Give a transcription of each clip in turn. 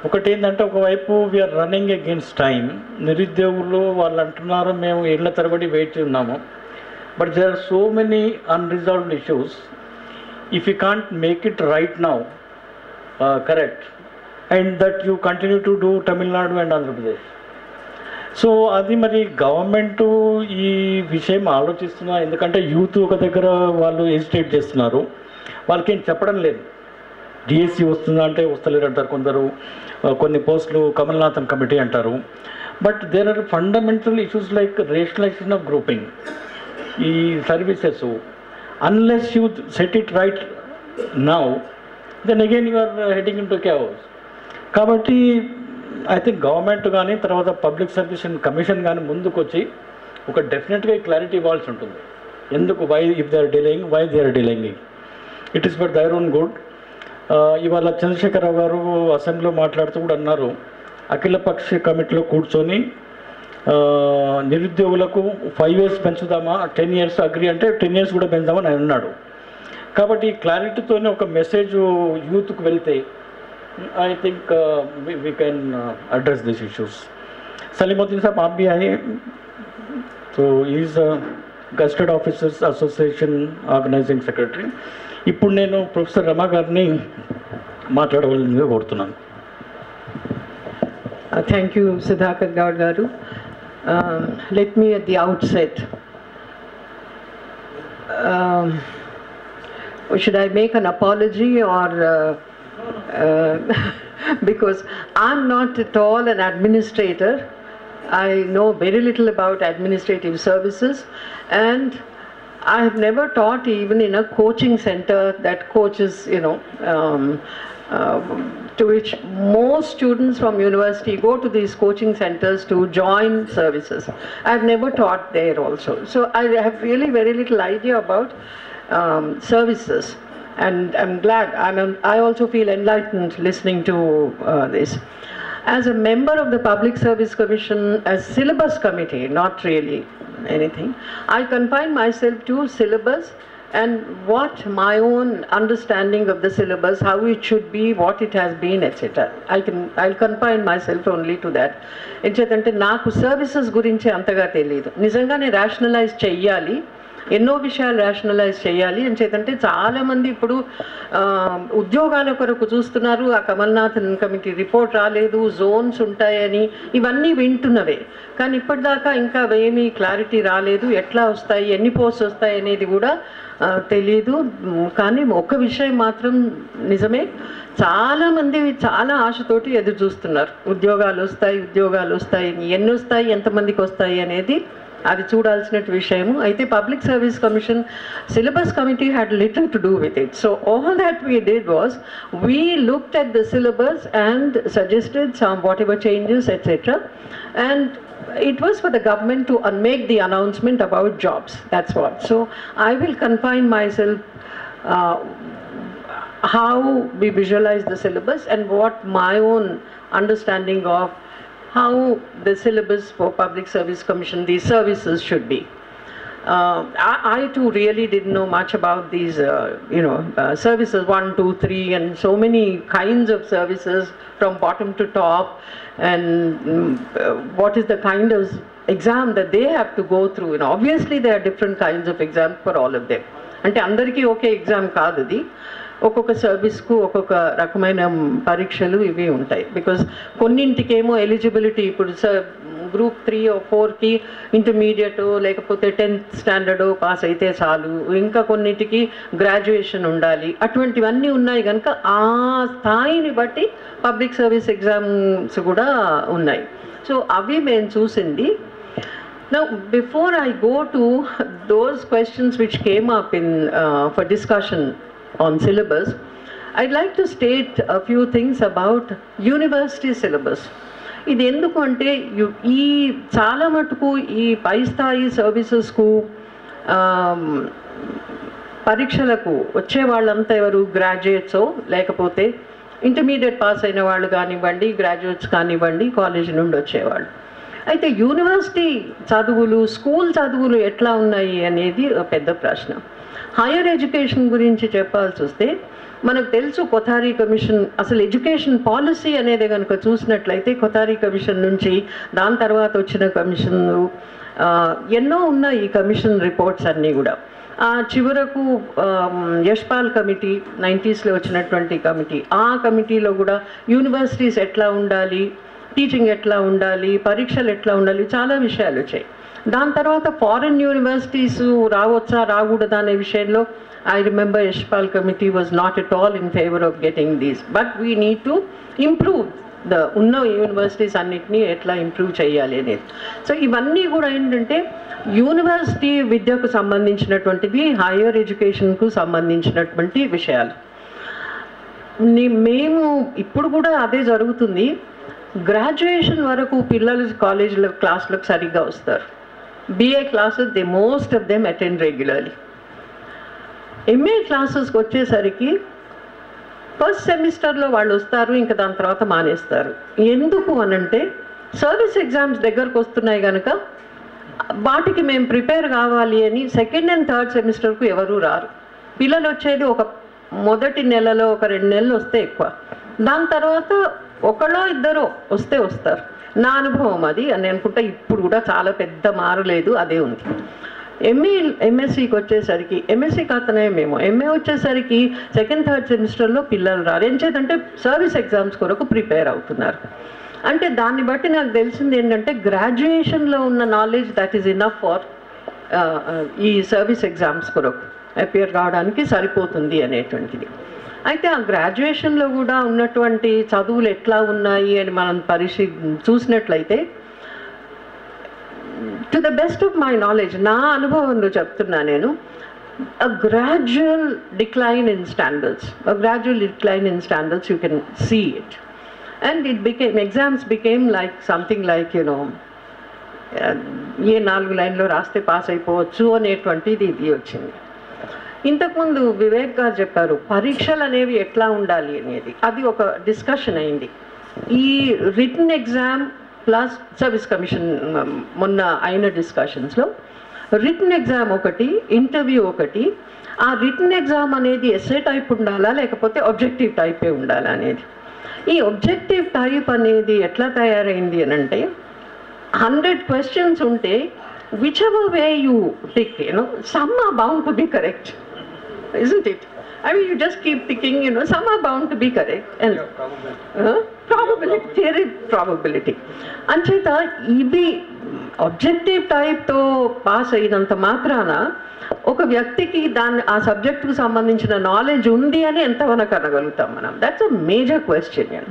ఒకటి ఏంటంటే ఒకవైపు వీఆర్ రన్నింగ్ అగేన్స్ట్ టైం. నిరుద్యోగులు వాళ్ళు అంటున్నారు మేము ఏళ్ల తరబడి వెయిట్ ఉన్నాము, but there are so many unresolved issues. If you can't make it right now, correct, and that you continue to do Tamil Nadu and Andhra Pradesh. So అది మరి గవర్నమెంట్ ఈ విషయం ఆలోచిస్తున్నా, ఎందుకంటే యూత్ ఒక దగ్గర వాళ్ళు హెసిటేట్ చేస్తున్నారు, వాళ్ళకేం చెప్పడం లేదు. డిఎస్సి వస్తుందా అంటే వస్తలేరు అంటారు కొందరు, కొన్ని పోస్టులు కమల్నాథన్ కమిటీ అంటారు. But there are fundamental issues like rationalization of grouping ఈ services. Unless you set it right now, then again you are heading in to chaos. కాబట్టి ఐ థింక్ గవర్నమెంట్ కానీ తర్వాత పబ్లిక్ సర్వీస్ కమిషన్ కానీ ముందుకు వచ్చి ఒక డెఫినెట్గా క్లారిటీ ఇవ్వాల్సి ఉంటుంది. ఎందుకు, why if they are delaying, why they are delaying, it is for their own good. ఇవాళ చంద్రశేఖరరావు గారు అసెంబ్లీలో మాట్లాడుతూ కూడా అన్నారు, అఖిలపక్ష కమిటీలో కూర్చొని నిరుద్యోగులకు 5 years పెంచుదామా, 10 years అగ్రి అంటే 10 years కూడా పెంచుదామని ఆయన అన్నాడు. కాబట్టి క్లారిటీతోనే ఒక మెసేజ్ యూత్కు వెళ్తే I think we can address these issues. Salimuddin साहब आप भी आए, तो he is Gazetted Officers Association Organizing Secretary. ఇప్పుడు నేను ప్రొఫెసర్ రమా గారిని మాట్లాడవలసిందిగా కోరుతున్నాను. Thank you, Sudhakar Gaud garu. Let me at the outset, should I make an apology or because I'm not at all an administrator. I know very little about administrative services, and I have never taught even in a coaching center that coaches, to which most students from university go to these coaching centers to join services. I have never taught there also. So I have really very little idea about services. And I'm glad, I also feel enlightened listening to this. As a member of the Public Service Commission, as syllabus committee, not really anything, I confine myself to syllabus and what my own understanding of the syllabus, how it should be, what it has been, etc. I'll confine myself only to that. Enchedante naaku services gurinchi antaga teliyadu. Nijangane rationalize cheyyali, ఎన్నో విషయాలు rationalise చేయాలి అని చేతంటే చాలామంది ఇప్పుడు ఉద్యోగాల కొరకు చూస్తున్నారు. ఆ కమల్నాథన్ కమిటీ రిపోర్ట్ రాలేదు, జోన్స్ ఉంటాయని ఇవన్నీ వింటున్నవే, కానీ ఇప్పటిదాకా ఇంకా ఏమీ క్లారిటీ రాలేదు. ఎట్లా వస్తాయి, ఎన్ని పోస్ట్ వస్తాయి అనేది కూడా తెలీదు. కానీ ఒక విషయం మాత్రం నిజమే, చాలామంది చాలా ఆశతోటి ఎదురు చూస్తున్నారు. ఉద్యోగాలు వస్తాయి, ఎన్ని వస్తాయి, ఎంతమందికి వస్తాయి అనేది అది చూడాల్సిన విషయము. అయితే public service commission syllabus committee had little to do with it. So all that we did was we looked at the syllabus and suggested some what ever changes etcetera, and it was for the government to make the announcement about jobs. That's what. So I will confine myself how we visualize the syllabus and what my own understanding of how the syllabus for Public Service Commission, these services should be. I too really didn't know much about these, services 1, 2, 3 and so many kinds of services from bottom to top, and what is the kind of exam that they have to go through. Obviously there are different kinds of exams for all of them. Ante andariki okay exam kaadu adi, ఒక్కొక్క సర్వీస్కు ఒక్కొక్క రకమైన పరీక్షలు ఇవి ఉంటాయి. Because కొన్నింటికేమో eligibility ఇప్పుడు group 3 or 4కి intermediate లేకపోతే 10th standard pass అయితే చాలు, ఇంకా కొన్నింటికి గ్రాడ్యుయేషన్ ఉండాలి, అటువంటివన్నీ ఉన్నాయి కనుక ఆ స్థాయిని బట్టి పబ్లిక్ సర్వీస్ ఎగ్జామ్స్ కూడా ఉన్నాయి. సో అవి మేము చూసింది. Now, before I go to those questions which came up in for discussion on syllabus, I'd like to state a few things about university syllabus. ఇది ఎందుకు అంటే ఈ చాలా మటుకు ఈ పై స్థాయి సర్వీసెస్కు పరీక్షలకు వచ్చే వాళ్ళంతా ఎవరు, గ్రాడ్యుయేట్సో లేకపోతే ఇంటర్మీడియట్ పాస్ అయిన వాళ్ళు కానివ్వండి, గ్రాడ్యుయేట్స్ కానివ్వండి, కాలేజీ నుండి వచ్చేవాళ్ళు. అయితే యూనివర్సిటీ చదువులు, స్కూల్ చదువులు ఎట్లా ఉన్నాయి అనేది పెద్ద ప్రశ్న. హైయర్ ఎడ్యుకేషన్ గురించి చెప్పాల్సి వస్తే మనకు తెలుసు కొథారీ కమిషన్ అసలు ఎడ్యుకేషన్ పాలసీ అనేది కనుక చూసినట్లయితే కొథారీ కమిషన్ నుంచి దాని తర్వాత వచ్చిన కమిషన్లు ఎన్నో ఉన్న ఈ కమిషన్ రిపోర్ట్స్ అన్నీ కూడా చివరకు యశ్పాల్ కమిటీ 90sలో వచ్చినటువంటి కమిటీ, ఆ కమిటీలో కూడా యూనివర్సిటీస్ ఎట్లా ఉండాలి, టీచింగ్ ఎట్లా ఉండాలి, పరీక్షలు ఎట్లా ఉండాలి, చాలా విషయాలు వచ్చాయి. దాని తర్వాత ఫారిన్ యూనివర్సిటీస్ రావచ్చా రాకూడదా అనే విషయంలో I remember Yashpal committee was not at all in favor of getting these, but we need to improve the ఉన్న యూనివర్సిటీస్ అన్నిటినీ ఎట్లా ఇంప్రూవ్ చేయాలి అనేది. సో ఇవన్నీ కూడా ఏంటంటే యూనివర్సిటీ విద్యకు సంబంధించినటువంటివి, హైయర్ ఎడ్యుకేషన్కు సంబంధించినటువంటి విషయాలు. మేము ఇప్పుడు కూడా అదే జరుగుతుంది. గ్రాడ్యుయేషన్ వరకు పిల్లలు కాలేజీలో క్లాసులకు సరిగ్గా వస్తారు. BA classes they most of them attend regularly. MA క్లాసెస్కి వచ్చేసరికి ఫస్ట్ సెమిస్టర్లో వాళ్ళు వస్తారు, ఇంకా దాని తర్వాత మానేస్తారు. ఎందుకు అనంటే సర్వీస్ ఎగ్జామ్స్ దగ్గరకు వస్తున్నాయి కనుక వాటికి మేము ప్రిపేర్ కావాలి అని సెకండ్ అండ్ థర్డ్ సెమిస్టర్కు ఎవరూ రారు. పిల్లలు వచ్చేది ఒక మొదటి నెలలో ఒక 2 నెలలు వస్తే ఎక్కువ, దాని తర్వాత ఒకళ్ళో ఇద్దరో వస్తే వస్తారు. నా అనుభవం అది అని అనుకుంటా. ఇప్పుడు కూడా చాలా పెద్ద మారలేదు, అదే ఉంది. MSCకి వచ్చేసరికి MSC కాతనే మేము MA వచ్చేసరికి సెకండ్ థర్డ్ సెమిస్టర్లో పిల్లలు రారు. ఏం చేద్దంటే సర్వీస్ ఎగ్జామ్స్ కొరకు ప్రిపేర్ అవుతున్నారు. అంటే దాన్ని బట్టి నాకు తెలిసింది ఏంటంటే గ్రాడ్యుయేషన్లో ఉన్న knowledge that is enough for ఈ సర్వీస్ ఎగ్జామ్స్ కొరకు అపియర్ కావడానికి సరిపోతుంది అనేటువంటిది. అయితే ఆ గ్రాడ్యుయేషన్లో కూడా ఉన్నటువంటి చదువులు ఎట్లా ఉన్నాయి అని మనం చూసినట్లయితే to the best of my knowledge, నా అనుభవంలో చెప్తున్నా నేను, a gradual decline in standards you can see it, and exams became like something like ఏ 4 లైన్లో రాస్తే పాస్ అయిపోవచ్చు అనేటువంటిది ఇది వచ్చింది. ఇంతకుముందు వివేక్ గారు చెప్పారు పరీక్షలు అనేవి ఎట్లా ఉండాలి అనేది, అది ఒక డిస్కషన్ అయింది. ఈ written exam plus service commission మొన్న అయిన డిస్కషన్స్లో రిటన్ ఎగ్జామ్ ఒకటి, ఇంటర్వ్యూ ఒకటి. ఆ రిటన్ ఎగ్జామ్ అనేది ఎస్ఏ టైప్ ఉండాలా లేకపోతే ఆబ్జెక్టివ్ టైపే ఉండాలా అనేది. ఈ ఆబ్జెక్టివ్ టైప్ అనేది ఎట్లా తయారైంది అని అంటే 100 questions ఉంటే whichever way you tick, some are bound to be correct, isn't it? I mean, you just keep ticking, some are bound to be correct. And probability. అంచేత ఇది ఆబ్జెక్టివ్ టైప్తో పాస్ అయినంత మాత్రాన ఒక వ్యక్తికి ఆ సబ్జెక్టుకు సంబంధించిన నాలెడ్జ్ ఉంది అని ఎంతవరకు అనగలుగుతాం మనం? That's a major question.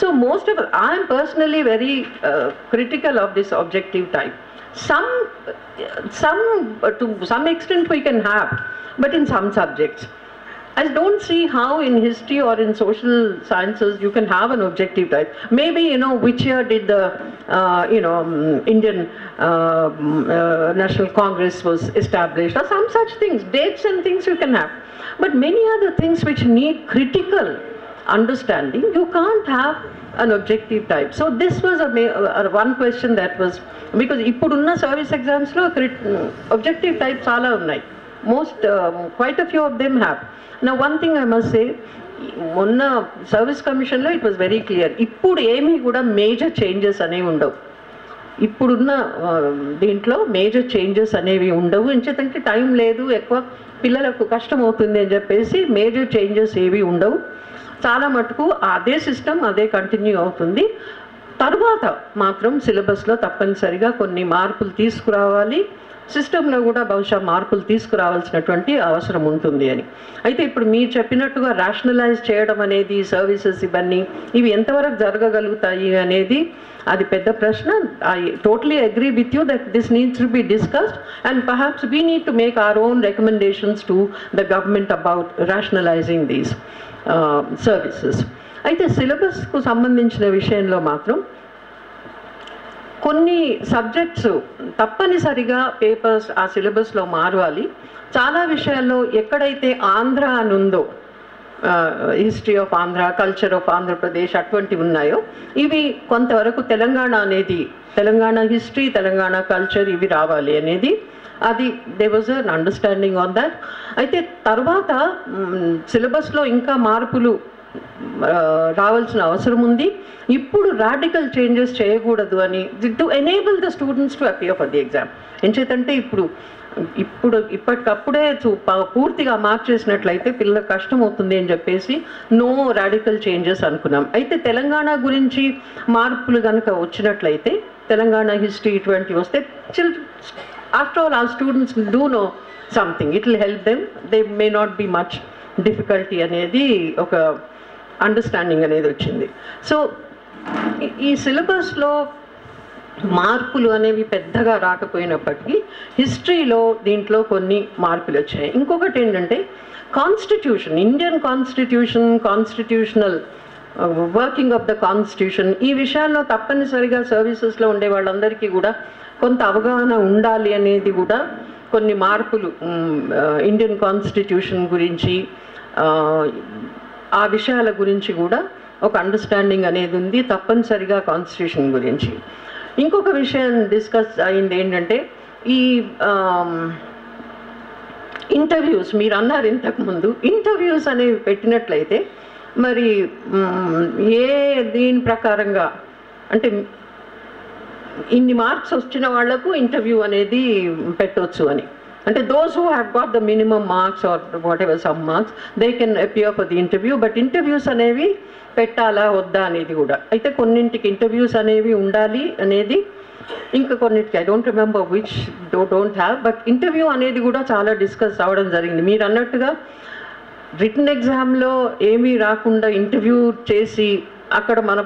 So most of I'm personally very critical of this objective type. To some extent we can have, but in some subjects I don't see how in history or in social sciences you can have an objective type. Maybe which year did the Indian National Congress was established, or some such things, dates and things you can have, but many other things which need critical understanding you can't have an objective type. So this was one question that was, because ippudunna service exams lo objective type chaala unnai, most quite a few of them have. Now one thing I must say, మొన్న service కమిషన్లో it was very clear, ఇప్పుడు ఏమీ కూడా major changes అనేవి ఉండవు. ఇప్పుడున్న దీంట్లో major changes అనేవి ఉండవు. ఎందుకంటే టైం లేదు, ఎక్కువ పిల్లలకు కష్టం అవుతుంది అని చెప్పేసి మేజర్ చేంజెస్ ఏవి ఉండవు. చాలా మటుకు అదే సిస్టమ్ అదే కంటిన్యూ అవుతుంది. తర్వాత మాత్రం సిలబస్లో తప్పనిసరిగా కొన్ని మార్పులు తీసుకురావాలి, సిస్టంలో కూడా బహుశా మార్పులు తీసుకురావాల్సినటువంటి అవసరం ఉంటుంది అని. అయితే ఇప్పుడు మీరు చెప్పినట్టుగా రేషనలైజ్ చేయడం అనేది సర్వీసెస్ ఇవి ఎంతవరకు జరగగలుగుతాయి అనేది అది పెద్ద ప్రశ్న. I totally agree with you that this needs to be discussed and perhaps we need to make our own recommendations to the government about rationalising these services. అయితే సిలబస్కు సంబంధించిన విషయంలో మాత్రం కొన్ని సబ్జెక్ట్స్ తప్పనిసరిగా పేపర్స్ ఆ సిలబస్లో మారాలి. చాలా విషయాల్లో ఎక్కడైతే ఆంధ్ర అని ఉందో, history of Andhra, culture of Andhra Pradesh అటువంటివి ఉన్నాయో ఇవి కొంతవరకు తెలంగాణ హిస్టరీ, తెలంగాణ కల్చర్ ఇవి రావాలి అనేది అది they was an understanding on that. అయితే తర్వాత సిలబస్లో ఇంకా మార్పులు రావాల్సిన అవసరం ఉంది. ఇప్పుడు రాడికల్ చేంజెస్ చేయకూడదు అని, to enable the students to appear for the exam. ఎంచేతంటే ఇప్పటికప్పుడే పూర్తిగా మార్చేసినట్లయితే పిల్లలకు కష్టం అవుతుంది అని చెప్పేసి నో రాడికల్ చేంజెస్ అనుకున్నాం. అయితే తెలంగాణ గురించి మార్పులు కనుక వచ్చినట్లయితే, తెలంగాణ హిస్టరీ ఇటువంటివి వస్తే after all our students do know something, it will help them, they may not be much difficulty అనేది ఒక అండర్స్టాండింగ్ అనేది వచ్చింది. సో ఈ సిలబస్లో మార్పులు అనేవి పెద్దగా రాకపోయినప్పటికీ హిస్టరీలో దీంట్లో కొన్ని మార్పులు వచ్చాయి. ఇంకొకటి ఏంటంటే constitution, Indian constitutional working of the constitution, ఈ విషయాల్లో తప్పనిసరిగా సర్వీసెస్లో ఉండే వాళ్ళందరికీ కూడా కొంత అవగాహన ఉండాలి అనేది కూడా కొన్ని మార్పులు ఇండియన్ కాన్స్టిట్యూషన్ గురించి, ఆ విషయాల గురించి కూడా ఒక అండర్స్టాండింగ్ అనేది ఉంది తప్పనిసరిగా కాన్స్టిట్యూషన్ గురించి. ఇంకొక విషయం డిస్కస్ అయింది ఏంటంటే ఈ ఇంటర్వ్యూస్, మీరు అన్నారు ఇంతకుముందు ఇంటర్వ్యూస్ అనేవి పెట్టినట్లయితే మరి దీని ప్రకారంగా అంటే ఇన్ని మార్క్స్ వచ్చిన వాళ్లకు ఇంటర్వ్యూ అనేది పెట్టవచ్చు అని, అంటే those who have got the minimum marks or whatever some marks, they can appear for the interview. But interviews అనేవి పెట్టాలా వద్దా అనేది కూడా, అయితే కొన్నింటికి ఇంటర్వ్యూస్ అనేవి ఉండాలి అనేది, ఇంకా కొన్నిటికి I don't remember which don't have, but interview అనేది కూడా చాలా డిస్కస్ అవ్వడం జరిగింది. మీరు అన్నట్టుగా రిటన్ ఎగ్జామ్లో ఏమీ రాకుండా ఇంటర్వ్యూ చేసి అక్కడ మన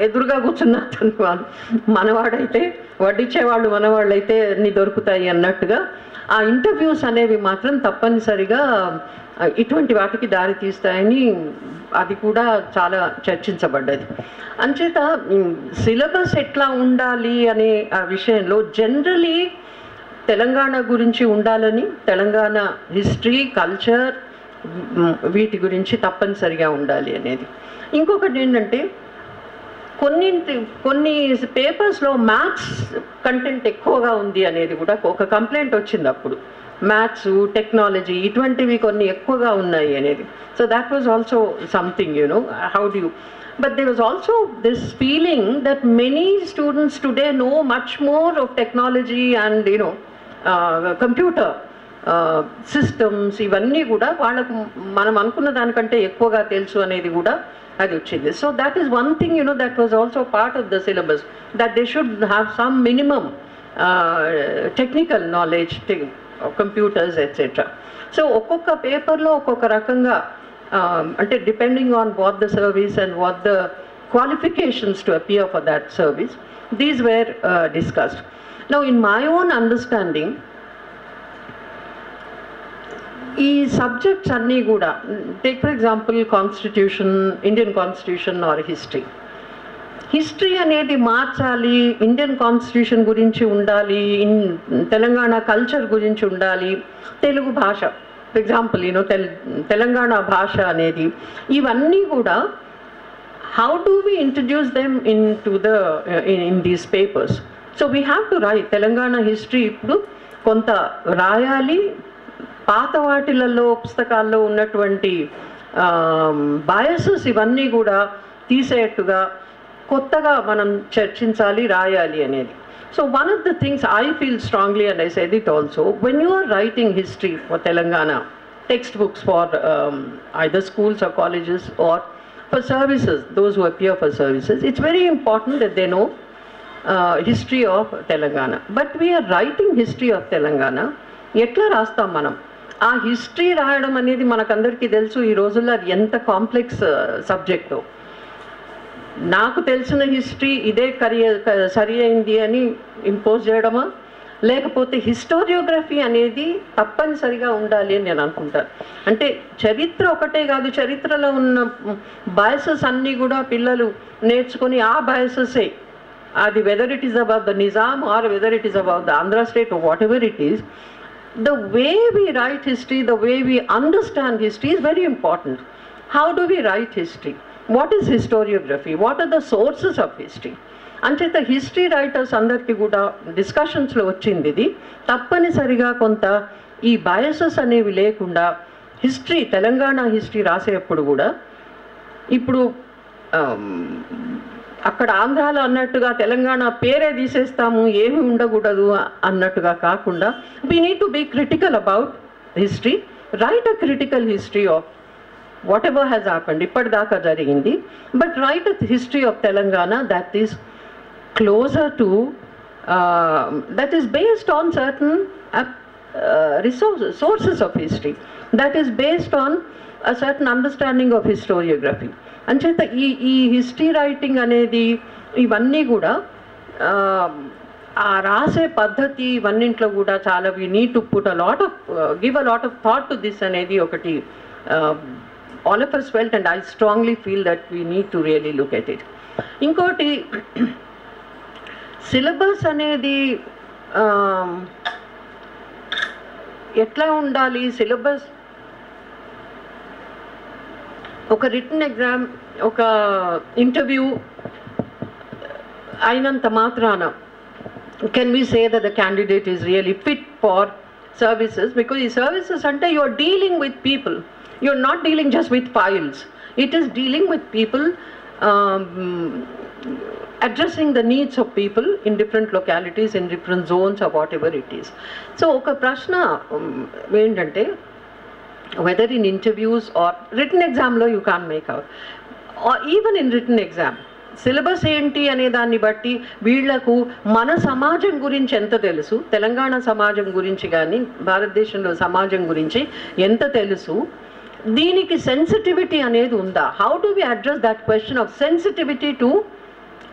ఎదురుగా కూర్చున్న మనవాడైతే వడ్డించేవాళ్ళు మనవాళ్ళు అయితే అన్ని దొరుకుతాయి అన్నట్టుగా ఆ ఇంటర్వ్యూస్ అనేవి మాత్రం తప్పనిసరిగా ఇటువంటి వాటికి దారి తీస్తాయని అది కూడా చాలా చర్చించబడ్డది. అంచేత సిలబస్ ఎట్లా ఉండాలి అనే ఆ విషయంలో జనరలీ తెలంగాణ గురించి ఉండాలని, తెలంగాణ హిస్టరీ, కల్చర్ వీటి గురించి తప్పనిసరిగా ఉండాలి అనేది. ఇంకొకటి ఏంటంటే కొన్ని పేపర్స్లో మ్యాథ్స్ కంటెంట్ ఎక్కువగా ఉంది అనేది కూడా ఒక కంప్లైంట్ వచ్చింది అప్పుడు. మ్యాథ్స్, టెక్నాలజీ ఇటువంటివి కొన్ని ఎక్కువగా ఉన్నాయి అనేది. So that was also something, how do you, but there was also this feeling that many students today know much more of technology and computer systems, ఇవన్నీ కూడా వాళ్ళకు మనం అనుకున్న దానికంటే ఎక్కువగా తెలుసు అనేది కూడా అది వచ్చింది. So that is one thing, that was also part of the syllabus, that they should have some minimum technical knowledge, computers, etc. So ఒక్కొక్క పేపర్లో ఒక్కొక్క రకంగా అంటే depending on what the service and what the qualifications to appear for that service, these were discussed. Now in my own understanding, ఈ subjects అన్నీ కూడా, take for example constitution, Indian constitution are history అనేది మార్చాలి, Indian constitution గురించి ఉండాలి, Telangana culture గురించి ఉండాలి, తెలుగు భాష ఫర్ ఎగ్జాంపుల్ తెలంగాణ భాష అనేది, ఇవన్నీ కూడా how do we introduce them in these papers. So we have to write Telangana history. ఇప్పుడు కొంత రాయాలి, పాత వాటిలలో పుస్తకాల్లో ఉన్నటువంటి బయాసెస్ ఇవన్నీ కూడా తీసేట్టుగా కొత్తగా మనం చర్చించాలి, రాయాలి అనేది. So one of the things I feel strongly, and I said it also, when you are writing history for Telangana text books for either schools or colleges or for services, those who appear for services, it's very important that they know history of Telangana. But we are writing history of Telangana, ఎట్లా రాస్తాం మనం? ఆ history రాయడం అనేది మనకందరికీ తెలుసు ఈ రోజుల్లో అది ఎంత కాంప్లెక్స్ సబ్జెక్టు. నాకు తెలిసిన హిస్టరీ ఇదే సరి అయింది అని ఇంపోజ్ చేయడమా, లేకపోతే హిస్టోరియోగ్రఫీ అనేది తప్పనిసరిగా ఉండాలి అని నేను అనుకుంటాను. అంటే చరిత్ర ఒకటే కాదు, చరిత్రలో ఉన్న బయాసెస్ అన్నీ కూడా పిల్లలు నేర్చుకొని ఆ బయాసెసే, అది whether it is about the Nizam or whether it is about the Andhra state or whatever it is, the way we write history, the way we understand history is very important. How do we write history? What is historiography? What are the sources of history? అంచేత history writers అందరికీ కూడా డిస్కషన్స్లో వచ్చింది ఇది. తప్పనిసరిగా కొంత ఈ biases అనేవి లేకుండా హిస్టరీ, తెలంగాణ హిస్టరీ రాసేటప్పుడు కూడా ఇప్పుడు అక్కడ ఆంధ్రాలో అన్నట్టుగా తెలంగాణ పేరే తీసేస్తాము, ఏమి ఉండకూడదు అన్నట్టుగా కాకుండా we need to be critical about history, write a critical history of whatever has happened, ఇప్పటిదాకా జరిగింది. But write a history of Telangana that is closer to that is based on certain sources of history, that is based on a certain understanding of historiography. అంచేత ఈ history writing అనేది ఇవన్నీ కూడా ఆ రాసే పద్ధతి ఇవన్నింట్లో కూడా చాలా we need to put give a lot of thought to this అనేది ఒకటి all of us felt, and I strongly feel that we need to really look at it. ఇంకోటి సిలబస్ అనేది ఎట్లా ఉండాలి, సిలబస్ ఒక రిటన్ ఎగ్జామ్, ఒక interview అయినంత మాత్రాన can we say that the candidate is really fit for services? Because ఈ services అంటే you are dealing with people, you are not dealing just with files, it is dealing with people, addressing the needs of people in different localities, in different zones or whatever it is. So oka prashna endante, whether in interviews or written exam lo you can't make out, or even in written exam syllabus ఏంటి అనే దాన్ని బట్టి వీళ్లకు మన సమాజం గురించి ఎంత తెలుసు, తెలంగాణ సమాజం గురించి కానీ భారతదేశంలో సమాజం గురించి ఎంత తెలుసు, దీనికి సెన్సిటివిటీ అనేది ఉందా? How do we address that question of sensitivity to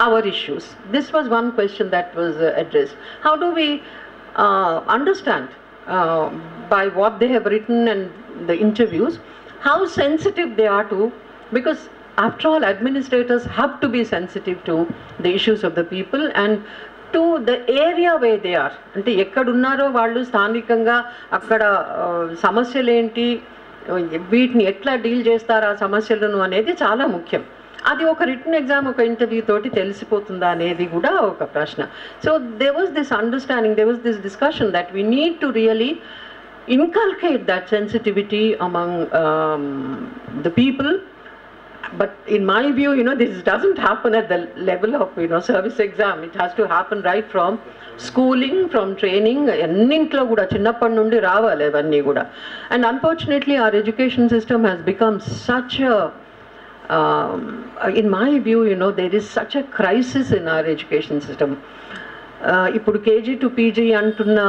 our issues? This was one question that was addressed. How do we understand by what they have written and the interviews how sensitive they are to, because after all administrators have to be sensitive to the issues of the people and to the area where they are. అంటే ఎక్కడున్నారో వాళ్ళు స్థానికంగా అక్కడ సమస్యలు ఏంటి, వీటిని ఎట్లా deal చేస్తారు ఆ సమస్యలను అనేది చాలా ముఖ్యం. అది ఒక రిటన్ ఎగ్జామ్, ఒక ఇంటర్వ్యూ తోటి తెలిసిపోతుందా అనేది కూడా ఒక ప్రశ్న. So there was this understanding, there was this discussion that we need to really inculcate that sensitivity among the people. But in my view, this doesn't happen at the level of service exam. It has to happen right from schooling, from training, అన్నింట్లో కూడా చిన్నప్పటి నుండి రావాలి అవన్నీ కూడా. And unfortunately our education system has become such a in my view, there is such a crisis in our education system. ఇప్పుడు KG to PG అంటున్న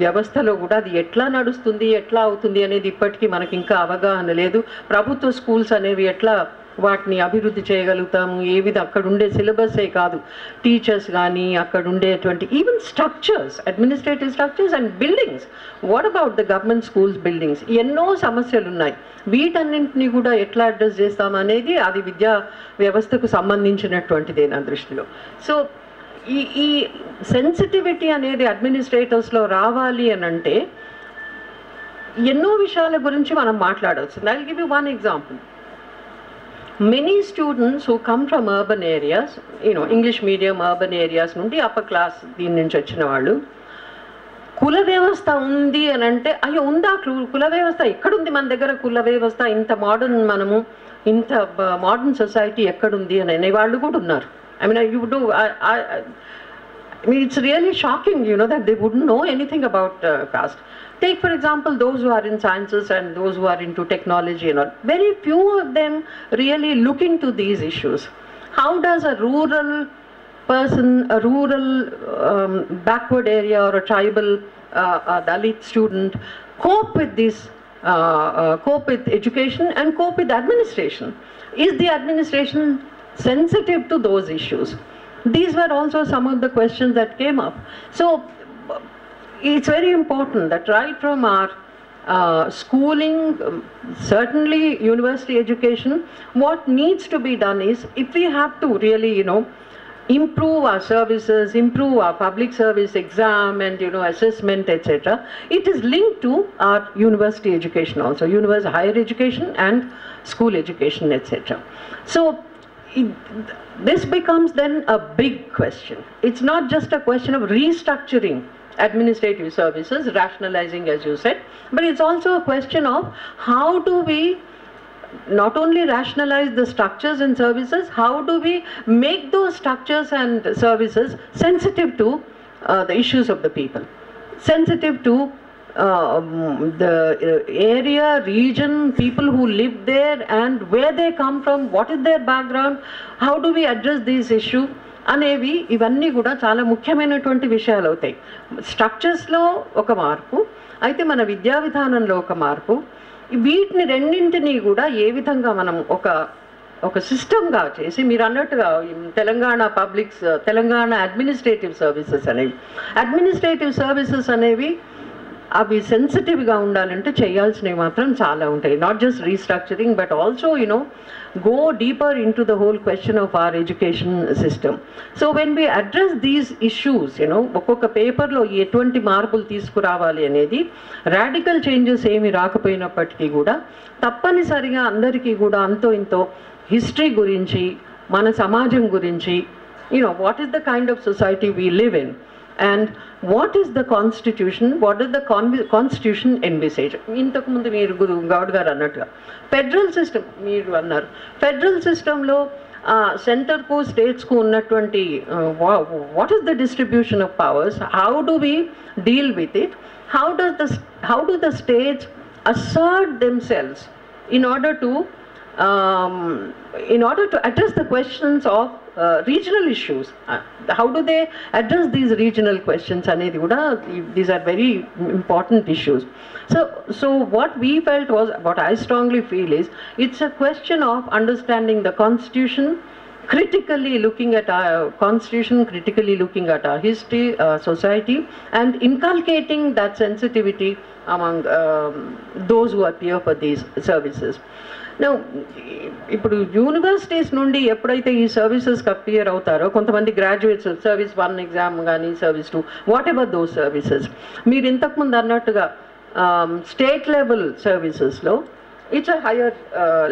వ్యవస్థలో కూడా అది ఎట్లా నడుస్తుంది, ఎట్లా అవుతుంది అనేది ఇప్పటికీ మనకి ఇంకా అవగాహన లేదు. ప్రభుత్వ స్కూల్స్ అనేవి ఎట్లా వాటిని అభివృద్ధి చేయగలుగుతాము, ఏ విధంగా అక్కడ ఉండే సిలబస్సే కాదు, టీచర్స్ కానీ అక్కడ ఉండేటువంటి even structures, administrative structures and buildings. What about the government schools buildings? ఎన్నో సమస్యలు ఉన్నాయి. వీటన్నింటినీ కూడా ఎట్లా అడ్రస్ చేస్తామనేది అది విద్యా వ్యవస్థకు సంబంధించినటువంటిదే నా దృష్టిలో. సో ఈ సెన్సిటివిటీ అనేది అడ్మినిస్ట్రేటర్స్లో రావాలి అని అంటే ఎన్నో విషయాల గురించి మనం మాట్లాడవచ్చు. I will give you one example. Many students who come from urban areas, English medium urban areas నుండి అప్పర్ క్లాస్ దీని నుంచి వచ్చిన వాళ్ళు, కుల వ్యవస్థ ఉంది అని అంటే అయ్యో ఉందా కుల వ్యవస్థ, ఎక్కడుంది మన దగ్గర కుల వ్యవస్థ, ఇంత మోడర్న్, మనము ఇంత మోడర్న్ సొసైటీ ఎక్కడుంది అని అనేవాళ్ళు కూడా ఉన్నారు. I mean it's really shocking that they wouldn't know anything about caste. Take for example those who are in sciences and those who are into technology and all, very few of them really look into these issues. How does a rural person, a rural backward area or a tribal Dalit student cope with this, cope with education and cope with administration? Is the administration sensitive to those issues? These were also some of the questions that came up. So it's very important that right from our schooling, certainly university education, what needs to be done is, if we have to really improve our services, improve our public service exam and assessment, etc., it is linked to our university education also, higher education and school education, etc. So this becomes then a big question. It's not just a question of restructuring administrative services, rationalizing as you said, but it's also a question of how do we not only rationalize the structures and services, how do we make those structures and services sensitive to the issues of the people, sensitive to the area, region, people who live there and where they come from, what is their background, how do we address these issues అనేవి ఇవన్నీ కూడా చాలా ముఖ్యమైనటువంటి విషయాలు అవుతాయి. స్ట్రక్చర్స్లో ఒక మార్పు, అయితే మన విద్యా విధానంలో ఒక మార్పు, వీటిని రెండింటినీ కూడా ఏ విధంగా మనం ఒక సిస్టమ్గా చేసి, మీరు అన్నట్టుగా తెలంగాణ అడ్మినిస్ట్రేటివ్ సర్వీసెస్ అనేవి అవి సెన్సిటివ్గా ఉండాలంటే చేయాల్సినవి మాత్రం చాలా ఉంటాయి. Not just restructuring but also go deeper into the whole question of our education system. So when we address these issues, ఒక్కొక్క పేపర్లో ఎటువంటి మార్పులు తీసుకురావాలి అనేది, రాడికల్ చేంజెస్ ఏమి రాకపోయినప్పటికీ కూడా తప్పనిసరిగా అందరికీ కూడా అంతో ఇంతో హిస్టరీ గురించి, మన సమాజం గురించి, what is the kind of society we live in and what is the constitution, what is the constitution envisage. ఇంతకు ముందు మీరు గౌడ్ గారు అన్నట్టుగా ఫెడరల్ సిస్టమ్ మీరు అన్నారు, ఫెడరల్ సిస్టంలో సెంటర్కు స్టేట్స్కు ఉన్నటువంటి what is the distribution of powers, how do we deal with it, how do the states assert themselves in order to address the questions of regional issues. How do they address these regional questions అనేది కూడా, these are very important issues. So what we felt was, what I strongly feel is, it's a question of understanding the constitution, critically looking at our constitution, critically looking at our history, society, and inculcating that sensitivity among those who appear for these services. Now, ఇప్పుడు universities నుండి ఎప్పుడైతే ఈ సర్వీసెస్కి appear అవుతారో, కొంతమంది graduates service 1 exam కానీ service 2, what ever those services, మీరు ఇంతకుముందు అన్నట్టుగా స్టేట్ లెవెల్ సర్వీసెస్లో ఇట్స్ అ హయ్యర్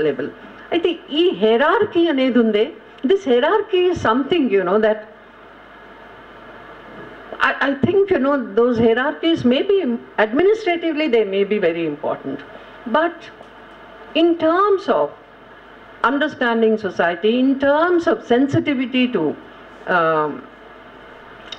లెవెల్. అయితే ఈ హెరార్కీ అనేది ఉందే, this hierarchy is something that I think those hierarchies may be administratively, they may be very important, but in terms of understanding society, in terms of sensitivity to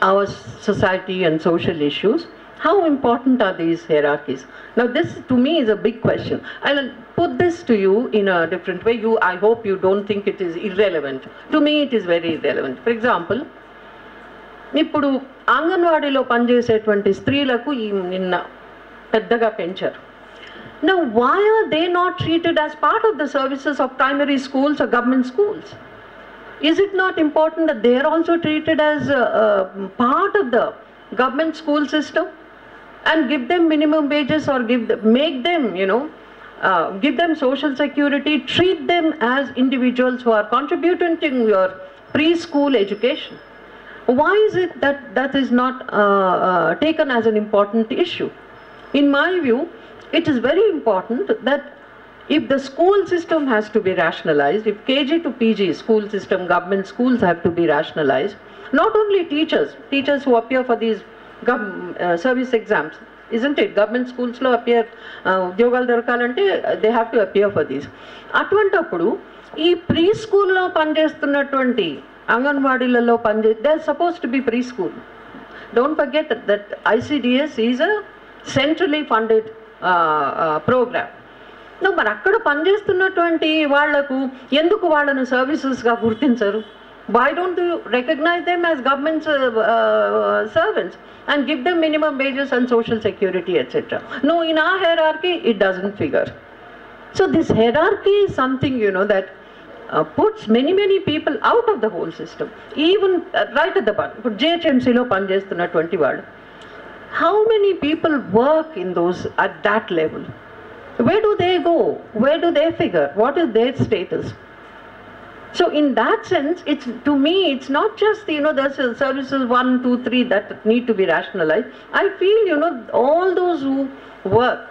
our society and social issues, how important are these hierarchies? Now this to me is a big question. I'll put this to you in a different way. I hope you don't think it is irrelevant. To me it is very relevant. For example, ఇప్పుడు అంగన్వాడీలో పనిచేసేటువంటి స్త్రీలకు నిన్న పెద్దగా పెంచారు. Now why are they not treated as part of the services of primary schools or government schools? Is it not important that they are also treated as part of the government school system and give them minimum wages or make them give them social security, treat them as individuals who are contributing to your preschool education? Why is it that is not taken as an important issue? In my view, it is very important that if the school system has to be rationalized, if KG to PG school system, government schools have to be rationalized, not only teachers who appear for these service exams, isn't it? Government schools lo appear udyogalu dorakalante, they have to appear for these. Atvantapudu ee preschool lo panchestunnatuvanti అంగన్వాడీలలో they are supposed to be preschool. Don't forget that ICDS is a centrally funded program. మరి అక్కడ పనిచేస్తున్నటువంటి వాళ్లకు ఎందుకు వాళ్ళను సర్వీసెస్గా గుర్తించరు? Why don't you recognize them as government servants and give them minimum wages and social security, etc.? No, in our hierarchy it doesn't figure. So this hierarchy is something that puts many people out of the whole system, even right at the bottom. ఇప్పుడు JHMCలో పనిచేస్తున్నటువంటి వాడు, how many people work in those at that level? Where do they go? Where do they figure? What is their status? So in that sense, to me it's not just there's services 1, 2, 3 that need to be rationalized. I feel all those who work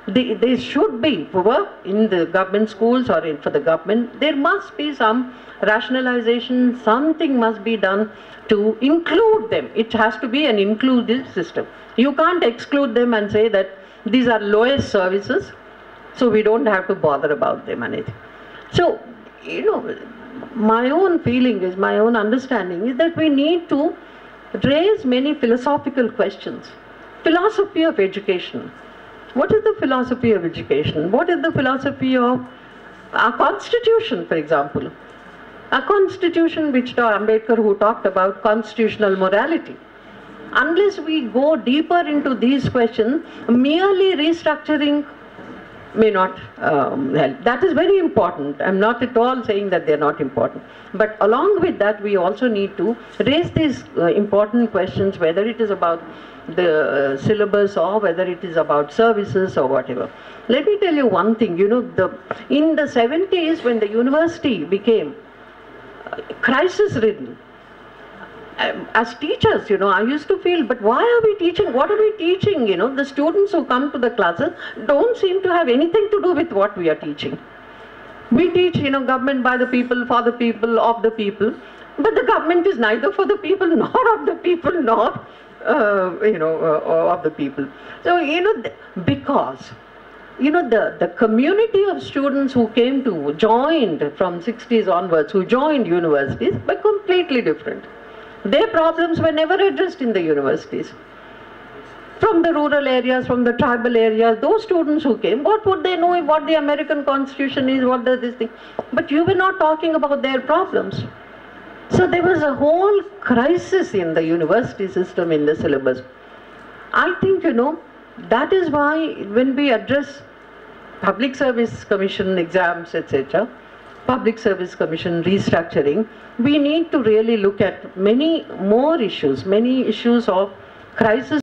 They should be, for work in the government schools or for the government, there must be some rationalization, something must be done to include them. It has to be an inclusive system. You can't exclude them and say that these are lowest services, so we don't have to bother about them and anything. So, my own feeling is, my own understanding is that we need to raise many philosophical questions. Philosophy of education. What is the philosophy of education? What is the philosophy of our constitution, for example? A constitution which Ambedkar, who talked about constitutional morality. Unless we go deeper into these questions, merely restructuring may not help. That is very important. I'm not at all saying that they're not important. But along with that, we also need to raise these important questions, whether it is about the syllabus or whether it is about services or whatever. Let me tell you one thing, in the 70s when the university became crisis-ridden, as teachers, I used to feel, but why are we teaching? What are we teaching? The students who come to the classes don't seem to have anything to do with what we are teaching. We teach, government by the people, for the people, of the people, but the government is neither for the people, nor of the people, nor, of the people. So, because, the community of students who joined from 60s onwards, who joined universities, were completely different. Their problems were never addressed in the universities. From the rural areas, from the tribal areas, those students who came, what would they know what the American Constitution is, what does this thing? But you were not talking about their problems. So there was a whole crisis in the university system, in the syllabus. I think, that is why when we address Public Service Commission exams, etc., Public Service Commission restructuring, we need to really look at many more issues, many issues of crisis